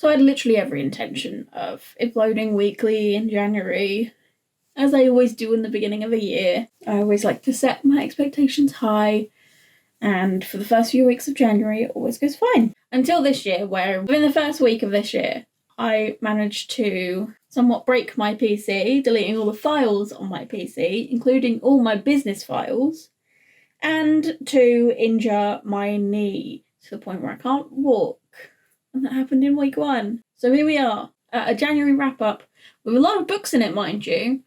So I had literally every intention of uploading weekly in January, as I always do in the beginning of a year. I always like to set my expectations high, and for the first few weeks of January it always goes fine. Until this year, where within the first week of this year, I managed to somewhat break my PC, deleting all the files on my PC, including all my business files, and to injure my knee to the point where I can't walk. And that happened in week 1. So here we are, at a January wrap-up, with a lot of books in it, mind you,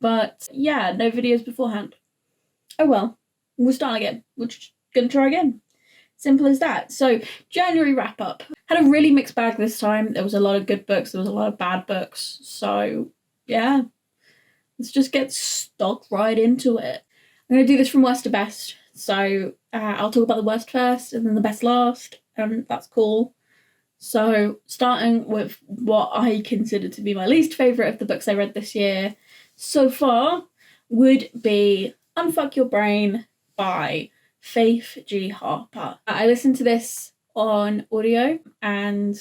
but yeah, no videos beforehand. Oh well, we'll start again. We're just gonna try again. Simple as that. So, January wrap-up. Had a really mixed bag this time. There was a lot of good books, there was a lot of bad books. So, yeah. Let's just get stuck right into it. I'm going to do this from worst to best. So, I'll talk about the worst first, and then the best last, and that's cool. So, starting with what I consider to be my least favourite of the books I read this year so far would be Unfuck Your Brain by Faith G. Harper. I listened to this on audio, and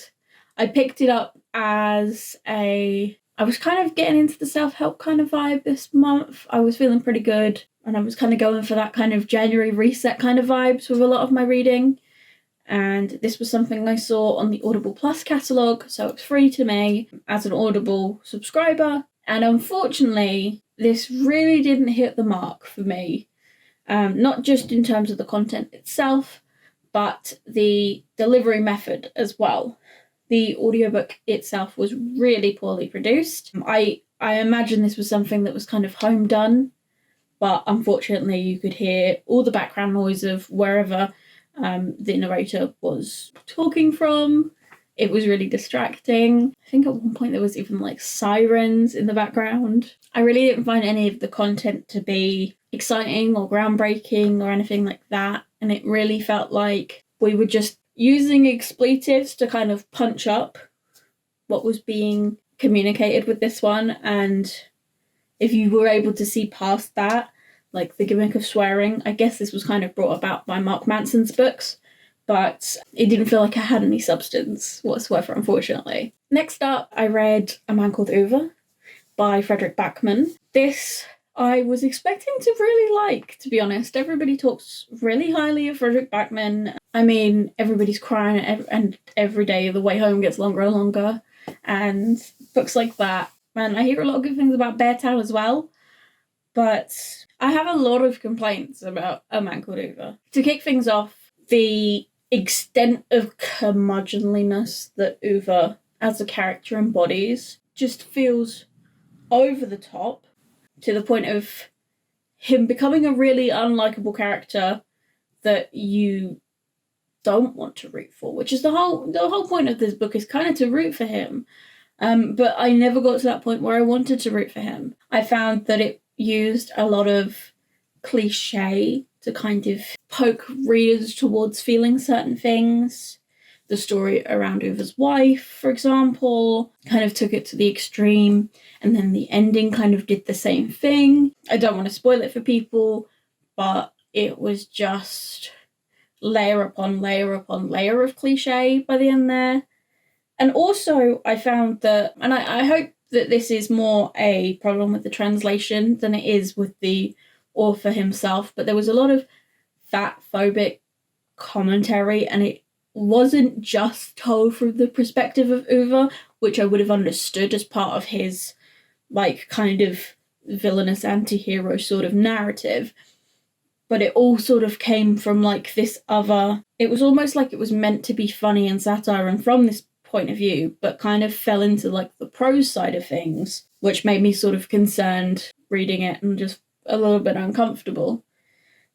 I picked it up as I was kind of getting into the self-help kind of vibe this month. I was feeling pretty good, and I was kind of going for that kind of January reset kind of vibes with a lot of my reading. And this was something I saw on the Audible Plus catalogue, so it's free to me as an Audible subscriber. And unfortunately, this really didn't hit the mark for me. Not just in terms of the content itself, but the delivery method as well. The audiobook itself was really poorly produced. I imagine this was something that was kind of home done, but unfortunately you could hear all the background noise of wherever the narrator was talking from. It was really distracting. I think at one point there was even like sirens in the background. I really didn't find any of the content to be exciting or groundbreaking or anything like that, and it really felt like we were just using expletives to kind of punch up what was being communicated with this one. And if you were able to see past that, like the gimmick of swearing, I guess this was kind of brought about by Mark Manson's books, but it didn't feel like it had any substance whatsoever, unfortunately. Next up, I read A Man Called Ove by Fredrik Backman. This I was expecting to really like, to be honest. Everybody talks really highly of Fredrik Backman. I mean, everybody's crying, and every day the way home gets longer and longer. And books like that. And I hear a lot of good things about Beartown as well. But I have a lot of complaints about A Man Called Ove. To kick things off, the extent of curmudgeonliness that Ove as a character embodies just feels over the top, to the point of him becoming a really unlikable character that you don't want to root for, which is the whole point of this book, is kind of to root for him. But I never got to that point where I wanted to root for him. I found that it used a lot of cliche to kind of poke readers towards feeling certain things. The story around Ove's wife, for example, kind of took it to the extreme, and then the ending kind of did the same thing. I don't want to spoil it for people, but it was just layer upon layer upon layer of cliche by the end there. And also I found that, and I hope that this is more a problem with the translation than it is with the author himself, but there was a lot of fat-phobic commentary, and it wasn't just told from the perspective of Ove, which I would have understood as part of his, like, kind of villainous anti-hero sort of narrative, but it all sort of came from, like, this other... It was almost like it was meant to be funny and satire, and from this point of view, but kind of fell into, like, the prose side of things, which made me sort of concerned reading it and just a little bit uncomfortable.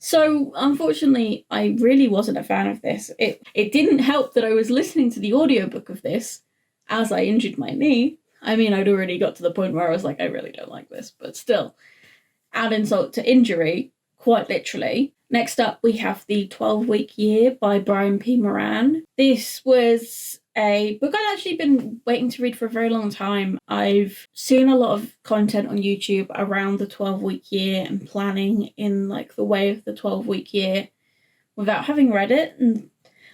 So, unfortunately, I really wasn't a fan of this. It didn't help that I was listening to the audiobook of this as I injured my knee. I mean, I'd already got to the point where I was like, I really don't like this, but still. Add insult to injury, quite literally. Next up, we have The 12-Week Year by Brian P. Moran. This was a book I'd actually been waiting to read for a very long time. I've seen a lot of content on YouTube around the 12-week year and planning in, like, the way of the 12-week year without having read it, and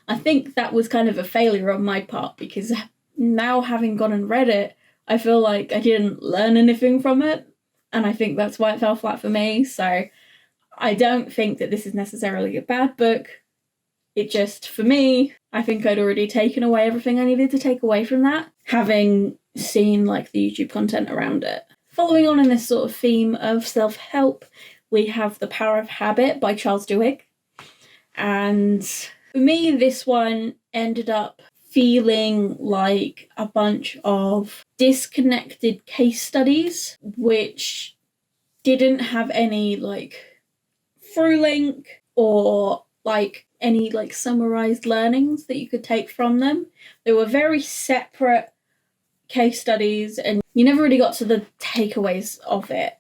I think that was kind of a failure on my part, because now having gone and read it, I feel like I didn't learn anything from it, and I think that's why it fell flat for me. So I don't think that this is necessarily a bad book. It just, for me, I think I'd already taken away everything I needed to take away from that, having seen like the YouTube content around it. Following on in this sort of theme of self-help, we have The Power of Habit by Charles Duhigg. And for me, this one ended up feeling like a bunch of disconnected case studies, which didn't have any like through link or like any like summarized learnings that you could take from them. They were very separate case studies, and you never really got to the takeaways of it,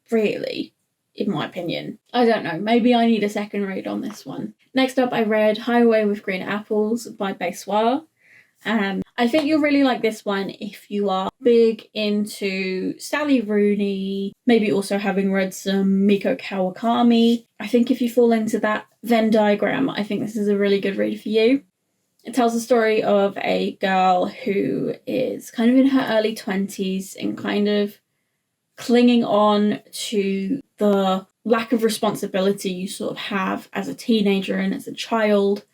really, in my opinion. I don't know, maybe I need a second read on this one. Next up, I read Highway with Green Apples by Bae Suah. I think you'll really like this one if you are big into Sally Rooney, maybe also having read some Miko Kawakami. I think if you fall into that Venn diagram, I think this is a really good read for you. It tells the story of a girl who is kind of in her early 20s and kind of clinging on to the lack of responsibility you sort of have as a teenager and as a child,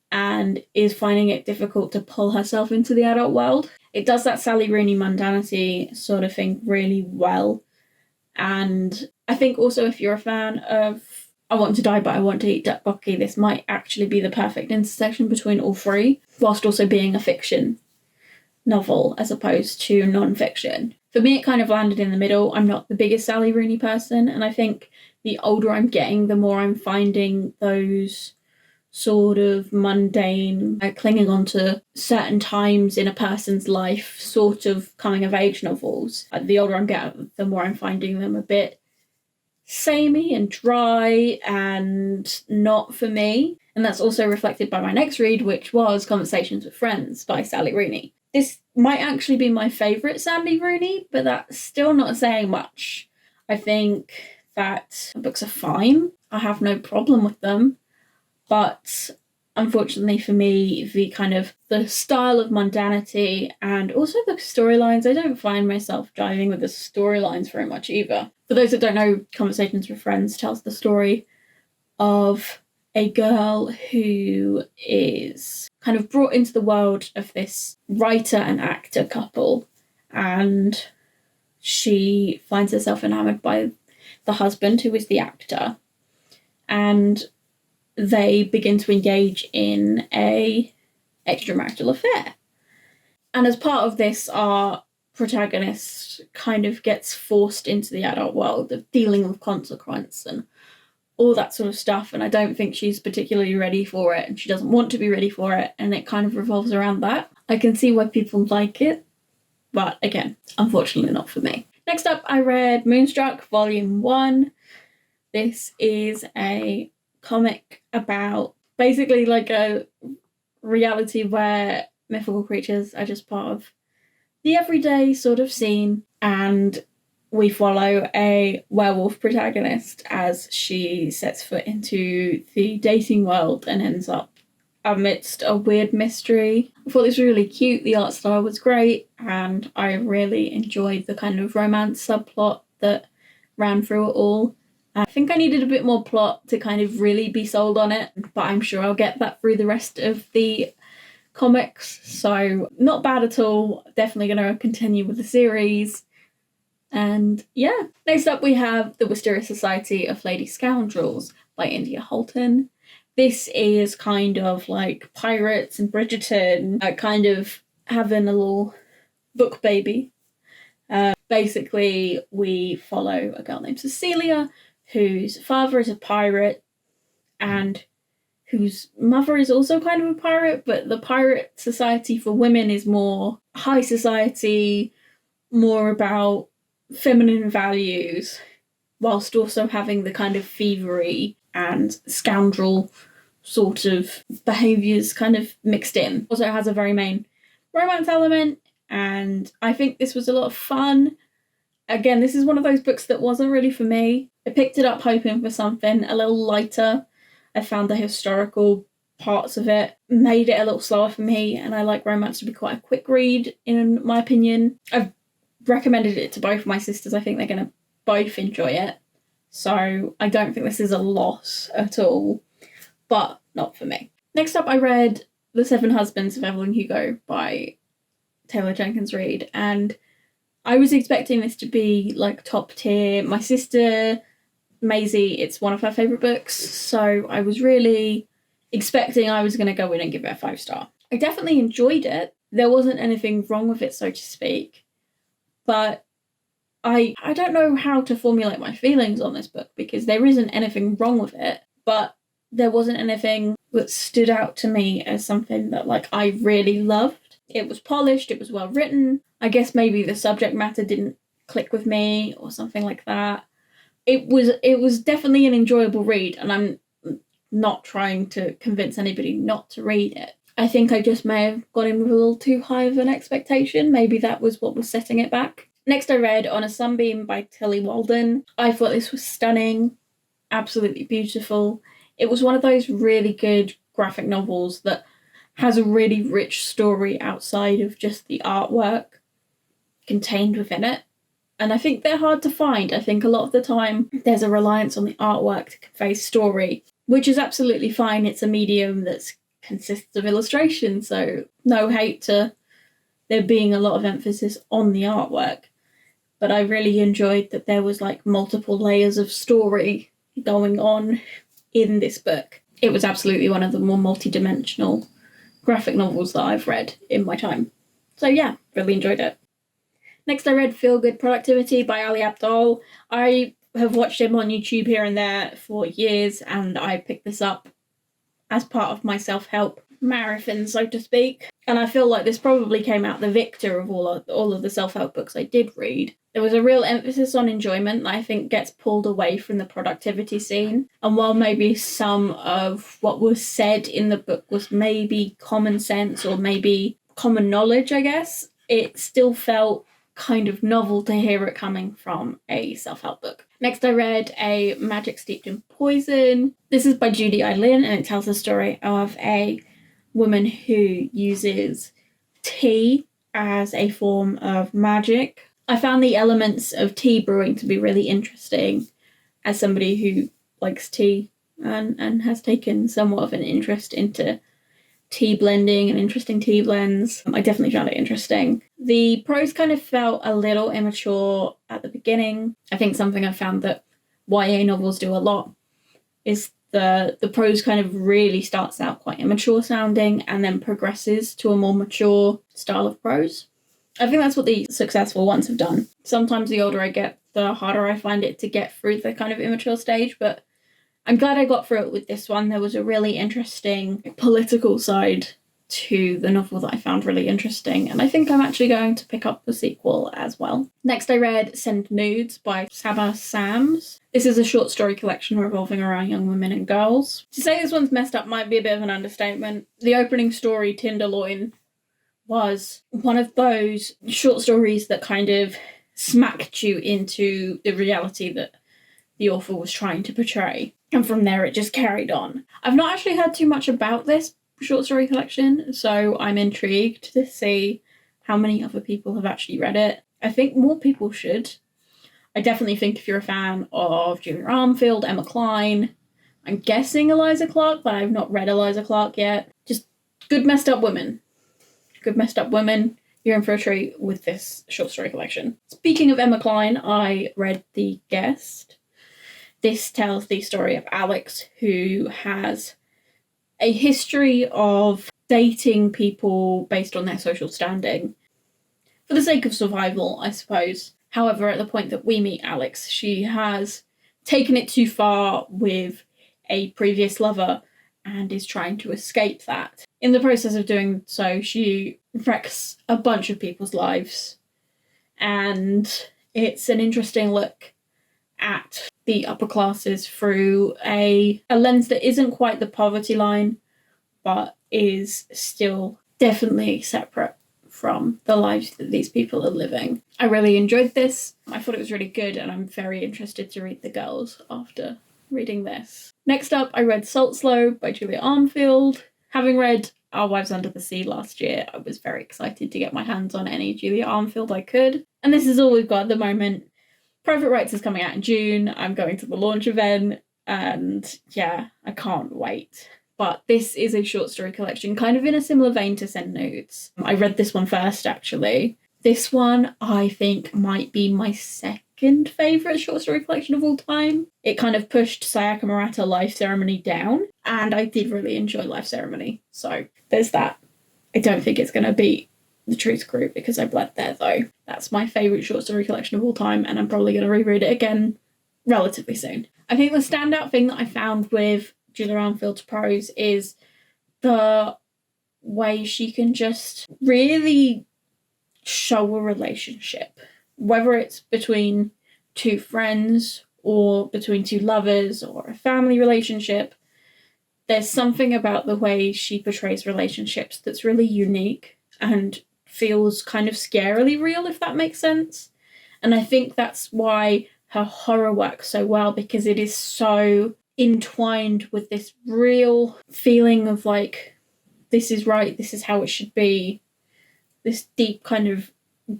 and is finding it difficult to pull herself into the adult world. It does that Sally Rooney mundanity sort of thing really well. And I think also if you're a fan of I Want to Die But I Want to Eat Tteokbokki, this might actually be the perfect intersection between all three, whilst also being a fiction novel as opposed to non-fiction. For me, it kind of landed in the middle. I'm not the biggest Sally Rooney person, and I think the older I'm getting, the more I'm finding those sort of mundane, clinging on to certain times in a person's life, sort of coming of age novels. The older I'm getting, the more I'm finding them a bit samey and dry and not for me. And that's also reflected by my next read, which was Conversations with Friends by Sally Rooney. This might actually be my favourite Sally Rooney, but that's still not saying much. I think that books are fine. I have no problem with them. But unfortunately for me, the style of mundanity and also the storylines, I don't find myself diving with the storylines very much either. For those that don't know, Conversations with Friends tells the story of a girl who is kind of brought into the world of this writer and actor couple, and she finds herself enamored by the husband, who is the actor, and they begin to engage in a extramarital affair. And as part of this, our protagonist kind of gets forced into the adult world of dealing with consequence and all that sort of stuff. And I don't think she's particularly ready for it, and she doesn't want to be ready for it. And it kind of revolves around that. I can see why people like it, but again, unfortunately not for me. Next up, I read Moonstruck Volume 1. This is a comic about basically like a reality where mythical creatures are just part of the everyday sort of scene, and we follow a werewolf protagonist as she sets foot into the dating world and ends up amidst a weird mystery. I thought this was really cute, the art style was great, and I really enjoyed the kind of romance subplot that ran through it all. I think I needed a bit more plot to kind of really be sold on it, but I'm sure I'll get that through the rest of the comics. So not bad at all. Definitely going to continue with the series. And yeah. Next up we have The Wisteria Society of Lady Scoundrels by India Holton. This is kind of like Pirates and Bridgerton, kind of having a little book baby. Basically, we follow a girl named Cecilia, whose father is a pirate and whose mother is also kind of a pirate, but the pirate society for women is more high society, more about feminine values, whilst also having the kind of thievery and scoundrel sort of behaviours kind of mixed in. Also has a very main romance element, and I think this was a lot of fun. Again, this is one of those books that wasn't really for me. I picked it up hoping for something a little lighter. I found the historical parts of it made it a little slower for me, and I like romance to be quite a quick read, in my opinion. I've recommended it to both my sisters. I think they're going to both enjoy it. So I don't think this is a loss at all, but not for me. Next up, I read The Seven Husbands of Evelyn Hugo by Taylor Jenkins Reid, and I was expecting this to be like top tier. My sister, Maisie, it's one of her favourite books, so I was really expecting I was going to go in and give it a 5-star. I definitely enjoyed it. There wasn't anything wrong with it, so to speak, but I don't know how to formulate my feelings on this book, because there isn't anything wrong with it, but there wasn't anything that stood out to me as something that like I really loved. It was polished, it was well written. I guess maybe the subject matter didn't click with me or something like that. It was definitely an enjoyable read, and I'm not trying to convince anybody not to read it. I think I just may have gone in with a little too high of an expectation. Maybe that was what was setting it back. Next, I read On a Sunbeam by Tillie Walden. I thought this was stunning, absolutely beautiful. It was one of those really good graphic novels that has a really rich story outside of just the artwork contained within it. And I think they're hard to find. I think a lot of the time there's a reliance on the artwork to convey story, which is absolutely fine. It's a medium that consists of illustration, so no hate to there being a lot of emphasis on the artwork. But I really enjoyed that there was like multiple layers of story going on in this book. It was absolutely one of the more multi-dimensional graphic novels that I've read in my time. So yeah, really enjoyed it. Next, I read Feel Good Productivity by Ali Abdaal. I have watched him on YouTube here and there for years, and I picked this up as part of my self-help marathon, so to speak. And I feel like this probably came out the victor of all of the self-help books I did read. There was a real emphasis on enjoyment that I think gets pulled away from the productivity scene. And while maybe some of what was said in the book was maybe common sense or maybe common knowledge, I guess, it still felt kind of novel to hear it coming from a self-help book. Next, I read A Magic Steeped in Poison. This is by Judy Eileen, and it tells the story of a woman who uses tea as a form of magic. I found the elements of tea brewing to be really interesting as somebody who likes tea and has taken somewhat of an interest into tea blending and interesting tea blends. I definitely found it interesting. The prose kind of felt a little immature at the beginning. I think something I found that YA novels do a lot is the prose kind of really starts out quite immature sounding and then progresses to a more mature style of prose. I think that's what the successful ones have done. Sometimes the older I get, the harder I find it to get through the kind of immature stage, but I'm glad I got through it with this one. There was a really interesting political side to the novel that I found really interesting, and I think I'm actually going to pick up the sequel as well. Next, I read Send Nudes by Sabaa Sams. This is a short story collection revolving around young women and girls. To say this one's messed up might be a bit of an understatement. The opening story, Tinderloin, was one of those short stories that kind of smacked you into the reality that the author was trying to portray. And from there, it just carried on. I've not actually heard too much about this short story collection, so I'm intrigued to see how many other people have actually read it. I think more people should. I definitely think if you're a fan of Julia Armfield, Emma Cline, I'm guessing Eliza Clark, but I've not read Eliza Clark yet. Just good messed up women. Good messed up women. You're in for a treat with this short story collection. Speaking of Emma Cline, I read The Guest. This tells the story of Alex, who has a history of dating people based on their social standing for the sake of survival, I suppose. However, at the point that we meet Alex, she has taken it too far with a previous lover and is trying to escape that. In the process of doing so, she wrecks a bunch of people's lives, and it's an interesting look at the upper classes through a lens that isn't quite the poverty line, but is still definitely separate from the lives that these people are living. I really enjoyed this. I thought it was really good, and I'm very interested to read The Girls after reading this. Next up, I read Salt Slow by Julia Armfield. Having read Our Wives Under the Sea last year, I was very excited to get my hands on any Julia Armfield I could. And this is all we've got at the moment. Private Rights is coming out in June. I'm going to the launch event, and yeah, I can't wait. But this is a short story collection, kind of in a similar vein to Send Nudes. I read this one first, actually. This one, I think, might be my second favourite short story collection of all time. It kind of pushed Sayaka Murata Life Ceremony down, and I did really enjoy Life Ceremony. So there's that. I don't think it's going to beat The Truth Group because I bled there, though. That's my favourite short story collection of all time, and I'm probably going to reread it again relatively soon. I think the standout thing that I found with Julia Armfield's prose is the way she can just really show a relationship, whether it's between two friends or between two lovers or a family relationship. There's something about the way she portrays relationships that's really unique and feels kind of scarily real, if that makes sense. And I think that's why her horror works so well, because it is so entwined with this real feeling of like, this is right, this is how it should be, this deep kind of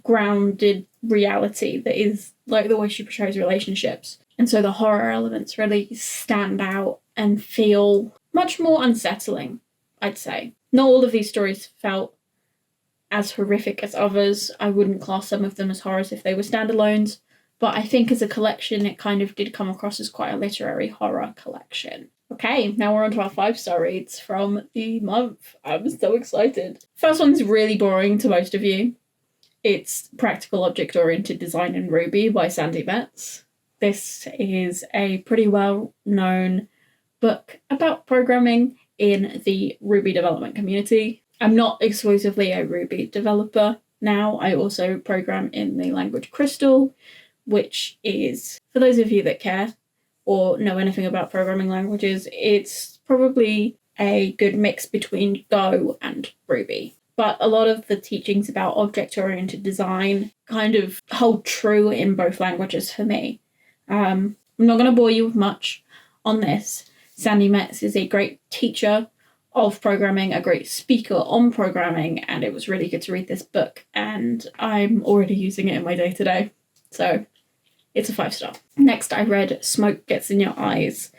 grounded reality that is like the way she portrays relationships. And so the horror elements really stand out and feel much more unsettling, I'd say. Not all of these stories felt as horrific as others. I wouldn't class some of them as horrors if they were standalones, but I think as a collection it kind of did come across as quite a literary horror collection. Okay, now we're on to our 5-star reads from the month. I'm so excited. First one's really boring to most of you. It's Practical Object-Oriented Design in Ruby by Sandi Metz. This is a pretty well-known book about programming in the Ruby development community. I'm not exclusively a Ruby developer now. I also program in the language Crystal, which is, for those of you that care or know anything about programming languages, it's probably a good mix between Go and Ruby. But a lot of the teachings about object-oriented design kind of hold true in both languages for me. I'm not going to bore you with much on this. Sandi Metz is a great teacher of programming, a great speaker on programming, and it was really good to read this book, and I'm already using it in my day-to-day. So it's a 5-star. Next, I read Smoke Gets in Your Eyes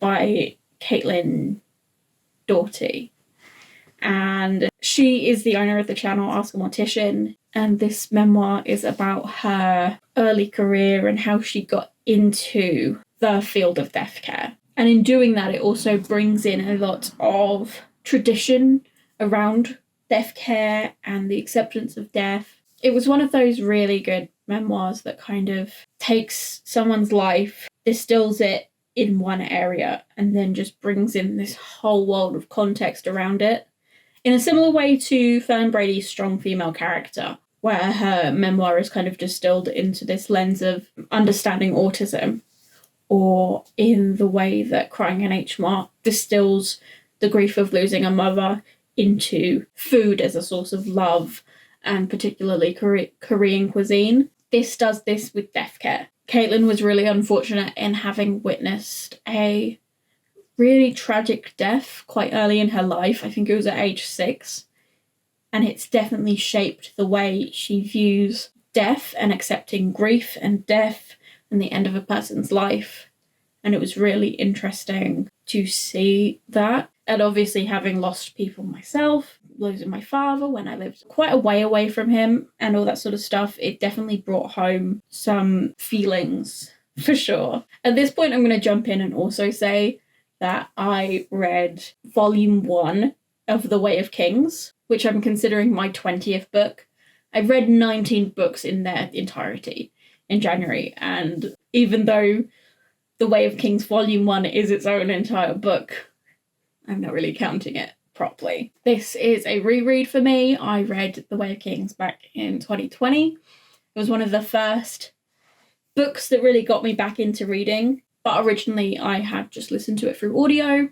by Caitlin Doughty. And she is the owner of the channel Ask a Mortician, and this memoir is about her early career and how she got into the field of death care. And in doing that, it also brings in a lot of tradition around death care and the acceptance of death. It was one of those really good memoirs that kind of takes someone's life, distills it in one area, and then just brings in this whole world of context around it. In a similar way to Fern Brady's Strong Female Character, where her memoir is kind of distilled into this lens of understanding autism, or in the way that Crying in H Mart distills the grief of losing a mother into food as a source of love, and particularly Korean cuisine. This does this with death care. Caitlin was really unfortunate in having witnessed a really tragic death quite early in her life. I think it was at age 6. And it's definitely shaped the way she views death and accepting grief and death and the end of a person's life. And it was really interesting to see that. And obviously, having lost people myself, losing my father when I lived quite a way away from him and all that sort of stuff, it definitely brought home some feelings, for sure. At this point, I'm going to jump in and also say that I read volume 1 of The Way of Kings, which I'm considering my 20th book. I've read 19 books in their entirety in January, and even though The Way of Kings volume 1 is its own entire book, I'm not really counting it properly. This is a reread for me. I read The Way of Kings back in 2020. It was one of the first books that really got me back into reading, but originally I had just listened to it through audio.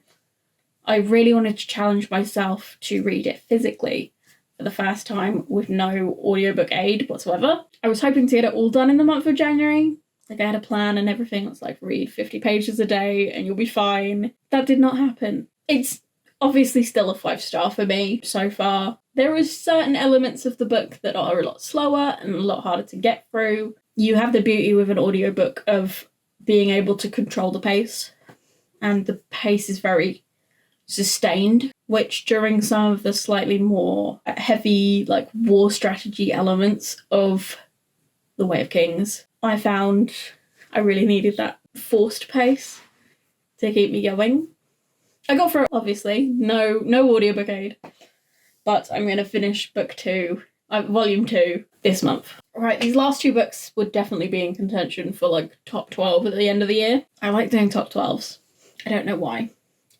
I really wanted to challenge myself to read it physically for the first time with no audiobook aid whatsoever. I was hoping to get it all done in the month of January. Like, I had a plan and everything. It was like, read 50 pages a day and you'll be fine. That did not happen. It's obviously still a 5-star for me so far. There are certain elements of the book that are a lot slower and a lot harder to get through. You have the beauty with an audiobook of being able to control the pace, and the pace is very sustained, which during some of the slightly more heavy, like, war strategy elements of The Way of Kings, I found I really needed that forced pace to keep me going. I got through it, obviously, no audiobook aid, but I'm going to finish book 2, volume 2, this month. Right, these last 2 books would definitely be in contention for, like, top 12 at the end of the year. I like doing top 12s. I don't know why.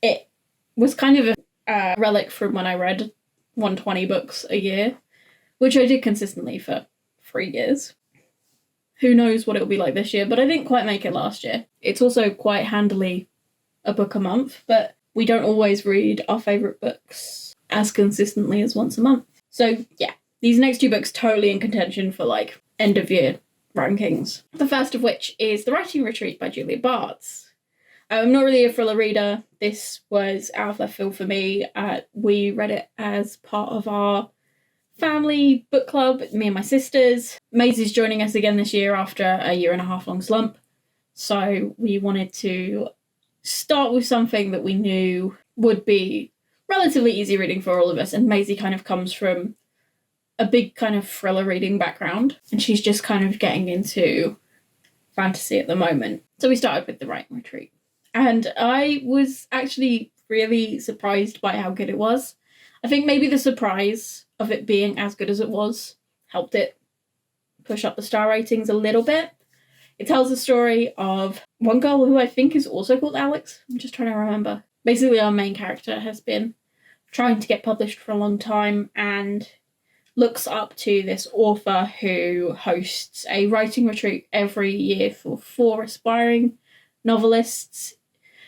It was kind of a relic from when I read 120 books a year, which I did consistently for 3 years. Who knows what it'll be like this year, but I didn't quite make it last year. It's also quite handily a book a month, but we don't always read our favourite books as consistently as once a month. So yeah, these next 2 books totally in contention for, like, end of year rankings. The first of which is The Writing Retreat by Julia Bartz. I'm not really a thriller reader. This was out of left field for me. We read it as part of our family book club, me and my sisters. Maisie's joining us again this year after a 1.5 year long slump. So we wanted to start with something that we knew would be relatively easy reading for all of us. And Maisie kind of comes from a big kind of thriller reading background, and she's just kind of getting into fantasy at the moment. So we started with The Writing Retreat. And I was actually really surprised by how good it was. I think maybe the surprise of it being as good as it was helped it push up the star ratings a little bit. It tells the story of one girl who I think is also called Alex. I'm just trying to remember. Basically, our main character has been trying to get published for a long time and looks up to this author who hosts a writing retreat every year for 4 aspiring novelists,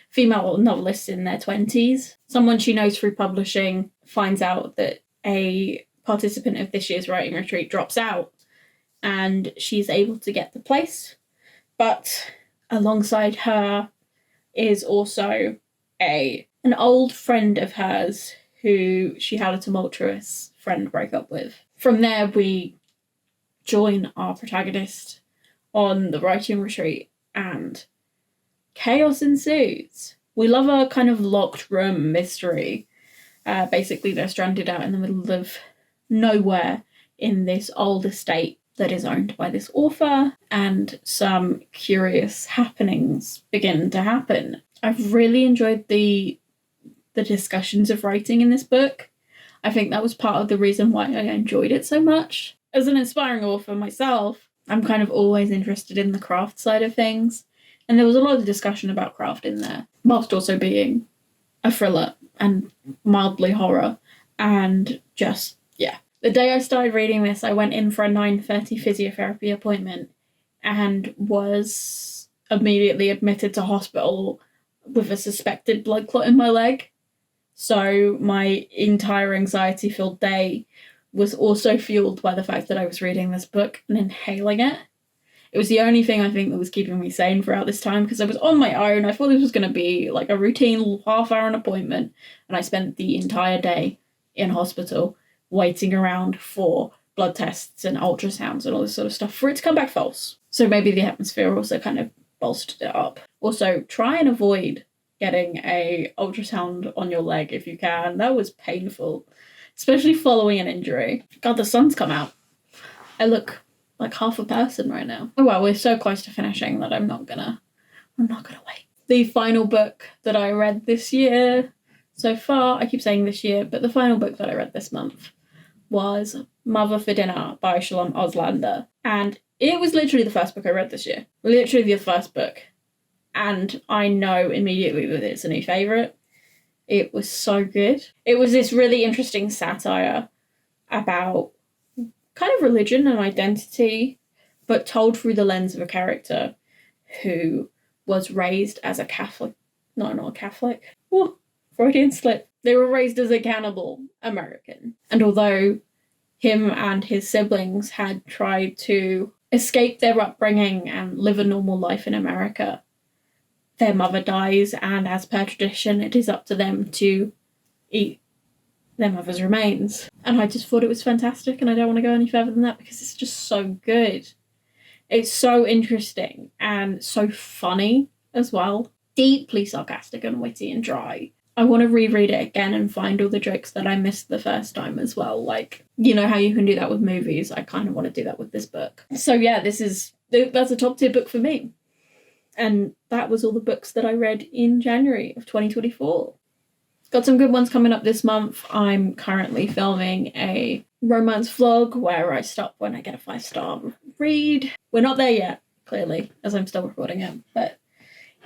female novelists in their 20s. Someone she knows through publishing finds out that a participant of this year's writing retreat drops out, and she's able to get the place. But alongside her is also an old friend of hers who she had a tumultuous friend break up with. From there, we join our protagonist on the writing retreat, and chaos ensues. We love a kind of locked room mystery. Basically, they're stranded out in the middle of nowhere in this old estate that is owned by this author, and some curious happenings begin to happen. I've really enjoyed the discussions of writing in this book. I think that was part of the reason why I enjoyed it so much. As an aspiring author myself, I'm kind of always interested in the craft side of things, and there was a lot of discussion about craft in there, whilst also being a thriller and mildly horror, and just, yeah. The day I started reading this, I went in for a 9:30 physiotherapy appointment and was immediately admitted to hospital with a suspected blood clot in my leg. So my entire anxiety-filled day was also fueled by the fact that I was reading this book and inhaling it. It was the only thing I think that was keeping me sane throughout this time, because I was on my own. I thought this was going to be like a routine half-hour appointment, and I spent the entire day in hospital waiting around for blood tests and ultrasounds and all this sort of stuff for it to come back false. So maybe the atmosphere also kind of bolstered it up. Also, try and avoid getting a ultrasound on your leg if you can. That was painful, especially following an injury. God, the sun's come out. I look like half a person right now. Oh well, we're so close to finishing that I'm not gonna wait. The final book that I read this year so far, I keep saying this year, but the final book that I read this month was Mother for Dinner by Shalom Auslander. And it was literally the first book I read this year. Literally the first book. And I know immediately that it's a new favourite. It was so good. It was this really interesting satire about kind of religion and identity, but told through the lens of a character who was raised as a Catholic. No, not a Catholic. Oh, Freudian slip. They were raised as a cannibal American. And although him and his siblings had tried to escape their upbringing and live a normal life in America. Their mother dies, and as per tradition, it is up to them to eat their mother's remains. And I just thought it was fantastic, and I don't want to go any further than that because it's just so good. It's so interesting and so funny as well. Deeply sarcastic and witty and dry. I want to reread it again and find all the jokes that I missed the first time as well. Like, you know how you can do that with movies? I kind of want to do that with this book. So yeah, that's a top tier book for me. And that was all the books that I read in January of 2024. Got some good ones coming up this month. I'm currently filming a romance vlog where I stop when I get a 5-star read. We're not there yet, clearly, as I'm still recording it. But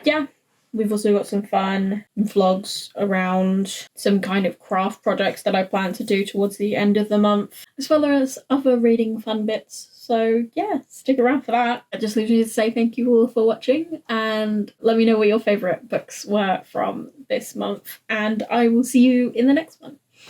yeah, we've also got some fun vlogs around some kind of craft projects that I plan to do towards the end of the month, as well as other reading fun bits. So yeah, stick around for that. I just leave you to say thank you all for watching, and let me know what your favourite books were from this month, and I will see you in the next one.